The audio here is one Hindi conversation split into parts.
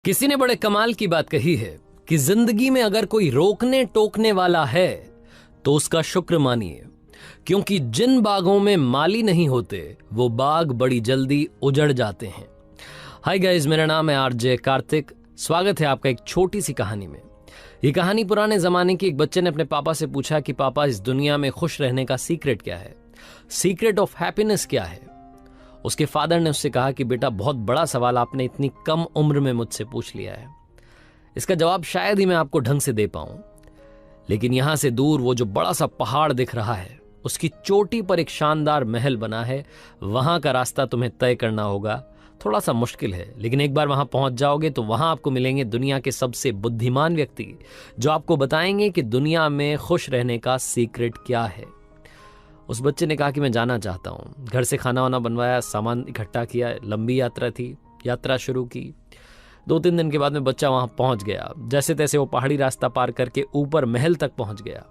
किसी ने बड़े कमाल की बात कही है कि जिंदगी में अगर कोई रोकने टोकने वाला है तो उसका शुक्र मानिए, क्योंकि जिन बागों में माली नहीं होते वो बाग बड़ी जल्दी उजड़ जाते हैं। हाय गाइस, मेरा नाम है आरजे कार्तिक। स्वागत है आपका एक छोटी सी कहानी में। ये कहानी पुराने जमाने की। एक बच्चे ने अपने पापा से पूछा कि पापा, इस दुनिया में खुश रहने का सीक्रेट क्या है? सीक्रेट ऑफ हैप्पीनेस क्या है? उसके फादर ने उससे कहा कि बेटा, बहुत बड़ा सवाल आपने इतनी कम उम्र में मुझसे पूछ लिया है। इसका जवाब शायद ही मैं आपको ढंग से दे पाऊं, लेकिन यहां से दूर वो जो बड़ा सा पहाड़ दिख रहा है, उसकी चोटी पर एक शानदार महल बना है। वहां का रास्ता तुम्हें तय करना होगा। थोड़ा सा मुश्किल है, लेकिन एक बार वहां पहुंच जाओगे तो वहां आपको मिलेंगे दुनिया के सबसे बुद्धिमान व्यक्ति, जो आपको बताएंगे कि दुनिया में खुश रहने का सीक्रेट क्या है। उस बच्चे ने कहा कि मैं जाना चाहता हूँ। घर से खाना वाना बनवाया, सामान इकट्ठा किया, लंबी यात्रा थी, यात्रा शुरू की। 2-3 दिन के बाद में बच्चा वहां पहुंच गया। जैसे तैसे वो पहाड़ी रास्ता पार करके ऊपर महल तक पहुंच गया।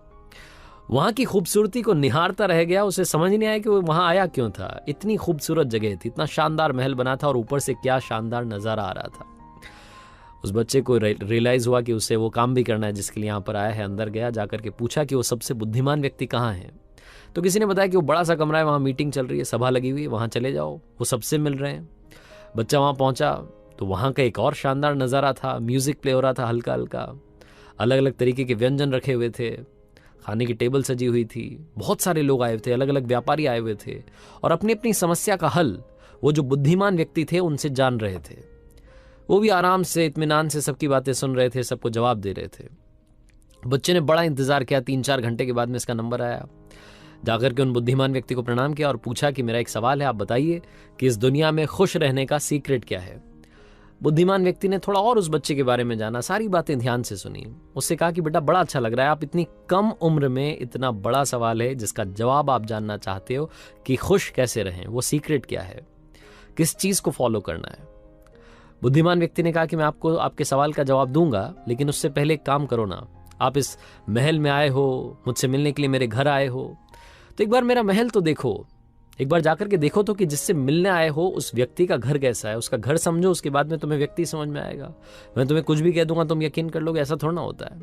वहां की खूबसूरती को निहारता रह गया। उसे समझ नहीं आया कि वो वहां आया क्यों था। इतनी खूबसूरत जगह थी, इतना शानदार महल बना था और ऊपर से क्या शानदार नजारा आ रहा था। उस बच्चे को रियलाइज हुआ कि उसे वो काम भी करना है जिसके लिए यहाँ पर आया है। अंदर गया, जाकर के पूछा कि वो सबसे बुद्धिमान व्यक्ति कहाँ है। तो किसी ने बताया कि वो बड़ा सा कमरा है, वहाँ मीटिंग चल रही है, सभा लगी हुई है, वहाँ चले जाओ, वो सबसे मिल रहे हैं। बच्चा वहाँ पहुँचा तो वहाँ का एक और शानदार नज़ारा था। म्यूजिक प्ले हो रहा था हल्का हल्का, अलग अलग तरीके के व्यंजन रखे हुए थे, खाने की टेबल सजी हुई थी, बहुत सारे लोग आए थे, अलग अलग व्यापारी आए हुए थे और अपनी अपनी समस्या का हल वो जो बुद्धिमान व्यक्ति थे उनसे जान रहे थे। वो भी आराम से, इत्मीनान से सबकी बातें सुन रहे थे, सबको जवाब दे रहे थे। बच्चे ने बड़ा इंतजार किया। 3-4 घंटे के बाद में इसका नंबर आया। जाकर के उन बुद्धिमान व्यक्ति को प्रणाम किया और पूछा कि मेरा एक सवाल है, आप बताइए कि इस दुनिया में खुश रहने का सीक्रेट क्या है। बुद्धिमान व्यक्ति ने थोड़ा और उस बच्चे के बारे में जाना, सारी बातें ध्यान से सुनी। उससे कहा कि बेटा, बड़ा अच्छा लग रहा है, आप इतनी कम उम्र में इतना बड़ा सवाल है जिसका जवाब आप जानना चाहते हो कि खुश कैसे रहें, वो सीक्रेट क्या है, किस चीज को फॉलो करना है। बुद्धिमान व्यक्ति ने कहा कि मैं आपको आपके सवाल का जवाब दूंगा, लेकिन उससे पहले एक काम करो ना। आप इस महल में आए हो, मुझसे मिलने के लिए मेरे घर आए हो, तो एक बार मेरा महल तो देखो, एक बार जाकर के देखो तो कि जिससे मिलने आए हो उस व्यक्ति का घर कैसा है, उसका घर समझो, उसके बाद में तुम्हें व्यक्ति समझ में आएगा। मैं तुम्हें कुछ भी कह दूंगा, तुम यकीन कर लोगे, ऐसा थोड़ा ना होता है।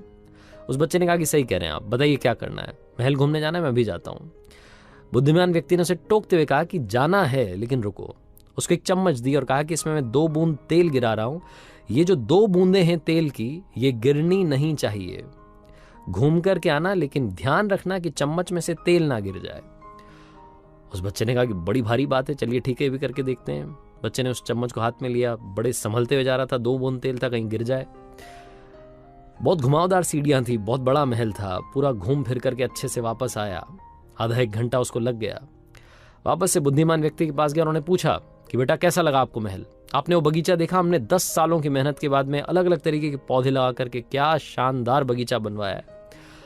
उस बच्चे ने कहा कि सही कह रहे हैं आप, बताइए क्या करना है। महल घूमने जाना है, मैं भी जाता हूँ। बुद्धिमान व्यक्ति ने उसे टोकते हुए कहा कि जाना है, लेकिन रुको। उसको एक चम्मच दी और कहा कि इसमें मैं 2 बूंद तेल गिरा रहा हूँ। ये जो 2 बूंदें हैं तेल की, ये गिरनी नहीं चाहिए। घूम करके आना, लेकिन ध्यान रखना कि चम्मच में से तेल ना गिर जाए। उस बच्चे ने कहा कि बड़ी भारी बात है, चलिए ठीक है, ये भी करके देखते हैं। बच्चे ने उस चम्मच को हाथ में लिया, बड़े संभलते हुए जा रहा था। 2 बूंद तेल था, कहीं गिर जाए। बहुत घुमावदार सीढ़ियां थी, बहुत बड़ा महल था। पूरा घूम फिर करके अच्छे से वापस आया। आधा 1 घंटा उसको लग गया। वापस से बुद्धिमान व्यक्ति के पास गया। उन्होंने पूछा कि बेटा, कैसा लगा आपको महल? आपने वो बगीचा देखा? हमने 10 सालों की मेहनत के बाद में अलग अलग तरीके के पौधे लगा करके क्या शानदार बगीचा बनवाया है।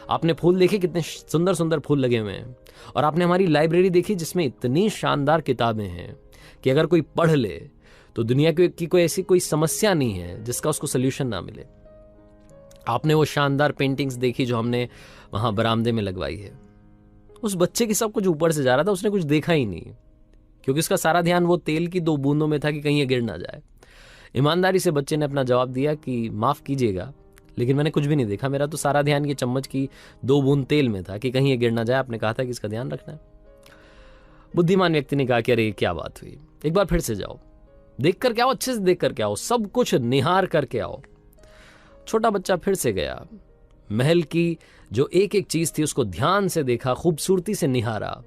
आपने फूल देखे, कितने सुंदर सुंदर फूल लगे हुए हैं। और आपने हमारी लाइब्रेरी देखी जिसमें इतनी शानदार किताबें हैं कि अगर कोई पढ़ ले तो दुनिया की कोई ऐसी कोई समस्या नहीं है जिसका उसको सोल्यूशन ना मिले। आपने वो शानदार पेंटिंग्स देखी जो हमने वहां बरामदे में लगवाई है। उस बच्चे की सब कुछ ऊपर से जा रहा था, उसने कुछ देखा ही नहीं, क्योंकि उसका सारा ध्यान वो तेल की 2 बूंदों में था कि कहीं ये गिर ना जाए। ईमानदारी से बच्चे ने अपना जवाब दिया कि माफ कीजिएगा, लेकिन मैंने कुछ भी नहीं देखा। मेरा तो सारा ध्यान ये चम्मच की 2 बूंद तेल में था कि कहीं ये गिर ना जाए। आपने कहा था कि इसका ध्यान रखना है। बुद्धिमान व्यक्ति ने कहा कि अरे क्या बात हुई, एक बार फिर से जाओ, देख करके आओ, अच्छे से देख करके आओ, सब कुछ निहार करके आओ। छोटा बच्चा फिर से गया। महल की जो एक एक चीज थी उसको ध्यान से देखा, खूबसूरती से निहारा।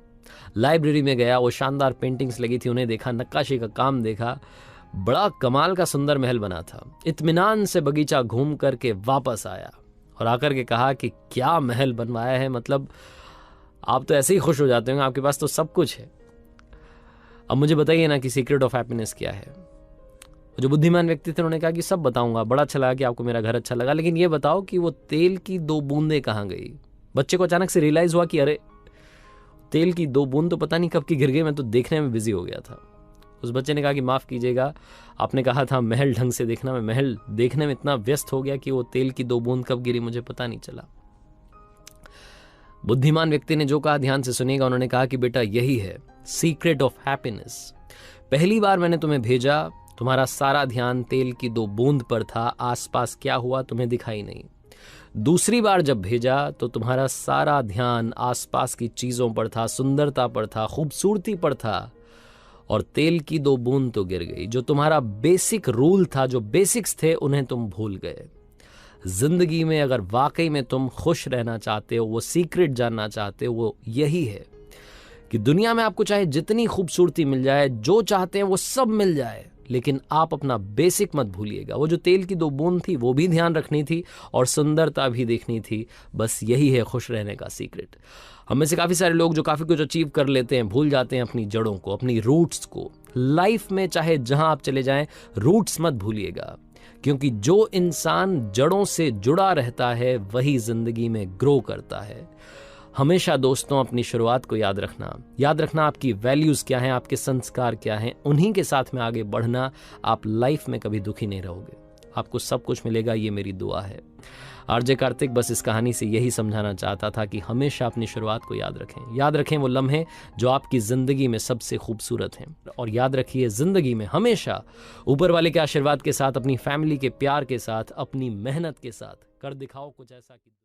लाइब्रेरी में गया, वो शानदार पेंटिंग्स लगी थी उन्हें देखा, नक्काशी का काम देखा। बड़ा कमाल का सुंदर महल बना था। इत्मीनान से बगीचा घूम करके वापस आया और आकर के कहा कि क्या महल बनवाया है, मतलब आप तो ऐसे ही खुश हो जाते होंगे, आपके पास तो सब कुछ है। अब मुझे बताइए ना कि सीक्रेट ऑफ हैप्पीनेस क्या है। जो बुद्धिमान व्यक्ति थे उन्होंने कहा कि सब बताऊंगा, बड़ा अच्छा लगा कि आपको मेरा घर अच्छा लगा, लेकिन ये बताओ कि वो तेल की 2 बूंदें कहाँ गई। बच्चे को अचानक से रियलाइज हुआ कि अरे, तेल की 2 बूंद तो पता नहीं कब की गिर गई, मैं तो देखने में बिजी हो गया था। उस बच्चे ने कहा कि माफ कीजिएगा, आपने कहा था महल ढंग से देखना, मैं महल देखने में इतना व्यस्त हो गया कि वो तेल की 2 बूंद कब गिरी मुझे पता नहीं चला। बुद्धिमान व्यक्ति ने जो कहा ध्यान से सुनिएगा। उन्होंने कहा कि बेटा, यही है सीक्रेट ऑफ हैप्पीनेस। पहली बार मैंने तुम्हें भेजा तुम्हारा सारा ध्यान तेल की 2 बूंद पर था, आसपास क्या हुआ तुम्हें दिखाई नहीं। दूसरी बार जब भेजा तो तुम्हारा सारा ध्यान आसपास की चीजों पर था, सुंदरता पर था, खूबसूरती पर था, और तेल की 2 बूंद तो गिर गई। जो तुम्हारा बेसिक रूल था, जो बेसिक्स थे, उन्हें तुम भूल गए। जिंदगी में अगर वाकई में तुम खुश रहना चाहते हो, वो सीक्रेट जानना चाहते हो, वो यही है कि दुनिया में आपको चाहे जितनी खूबसूरती मिल जाए, जो चाहते हैं वो सब मिल जाए, लेकिन आप अपना बेसिक मत भूलिएगा। वो जो तेल की 2 बूंद थी वो भी ध्यान रखनी थी और सुंदरता भी देखनी थी। बस यही है खुश रहने का सीक्रेट। हम में से काफ़ी सारे लोग जो काफ़ी कुछ अचीव कर लेते हैं, भूल जाते हैं अपनी जड़ों को, अपनी रूट्स को। लाइफ में चाहे जहां आप चले जाएं, रूट्स मत भूलिएगा, क्योंकि जो इंसान जड़ों से जुड़ा रहता है वही जिंदगी में ग्रो करता है। हमेशा दोस्तों अपनी शुरुआत को याद रखना आपकी वैल्यूज़ क्या हैं, आपके संस्कार क्या हैं, उन्हीं के साथ में आगे बढ़ना। आप लाइफ में कभी दुखी नहीं रहोगे, आपको सब कुछ मिलेगा, ये मेरी दुआ है। आरजे कार्तिक बस इस कहानी से यही समझाना चाहता था कि हमेशा अपनी शुरुआत को याद रखें वो लम्हे जो आपकी ज़िंदगी में सबसे खूबसूरत हैं। और याद रखिए, ज़िंदगी में हमेशा ऊपर वाले के आशीर्वाद के साथ, अपनी फैमिली के प्यार के साथ, अपनी मेहनत के साथ कर दिखाओ कुछ ऐसा कि